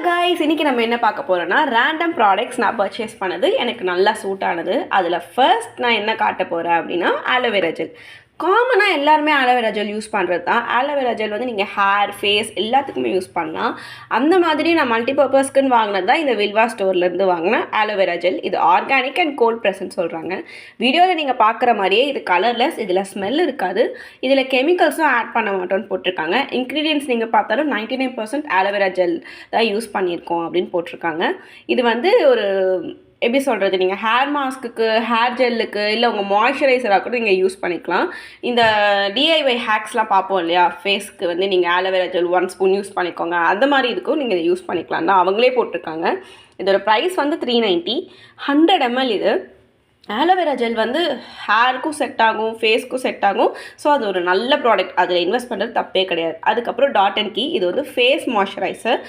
guys, இன்னைக்கு நம்ம என்ன பார்க்க போறோம்னா random products நான் purchase பண்ணது எனக்கு நல்லா சூட் ஆனது. அதுல first நான் என்ன காட்ட போறேன் அப்படினா aloe vera gel. காமனா எல்லாரும் aloe vera gel யூஸ் பண்றது தான். aloe vera gel வந்து நீங்க hair, face எல்லாத்துக்குமே யூஸ் பண்ணலாம். அந்த மாதிரி நான் மல்டி பர்பஸ்க்குன்னு வாங்குனது தான் இந்த வில்வா ஸ்டோர்ல இருந்து வாங்குன aloe vera gel. இது ஆர்கானிக் அண்ட் கோல்ட் பிரஸ் சொல்றாங்க. வீடியோல நீங்க பார்க்குற மாதிரியே இது கலர்லெஸ், இதுல ஸ்மெல் இருக்காது. இதுல கெமிக்கல்ஸும் ஆட் பண்ண மாட்டோம்னு போட்டுருக்காங்க. இன்கிரிடியன்ட்ஸ் நீங்க பார்த்தாலும் 99% aloe vera gel தான் யூஸ் பண்ணியிருக்கோம் அப்படின்னு போட்டிருக்காங்க. இது வந்து ஒரு எப்படி சொல்கிறது, நீங்கள் ஹேர் மாஸ்க்கு, ஹேர் ஜெல்லுக்கு, இல்லை உங்கள் மாய்ஸ்சரைசராக கூட நீங்கள் யூஸ் பண்ணிக்கலாம். இந்த டிஐஒய் ஹேக்ஸ்லாம் பார்ப்போம் இல்லையா, ஃபேஸ்க்கு வந்து நீங்கள் aloe vera gel 1 spoon use பண்ணிக்கோங்க, அந்த மாதிரி இதுக்கும் நீங்கள் யூஸ் பண்ணிக்கலாம் தான் அவங்களே போட்டிருக்காங்க. இதோட ப்ரைஸ் வந்து 390, 100 ml. இது aloe vera gel வந்து ஹேருக்கும் செட் ஆகும், ஃபேஸ்க்கும் செட் ஆகும். ஸோ அது ஒரு நல்ல ப்ராடக்ட், அதில் இன்வெஸ்ட் பண்ணுறது தப்பே கிடையாது. அதுக்கப்புறம் டாட் அண்ட் கீ, இது வந்து ஃபேஸ் மாய்ஸ்சரைசர்.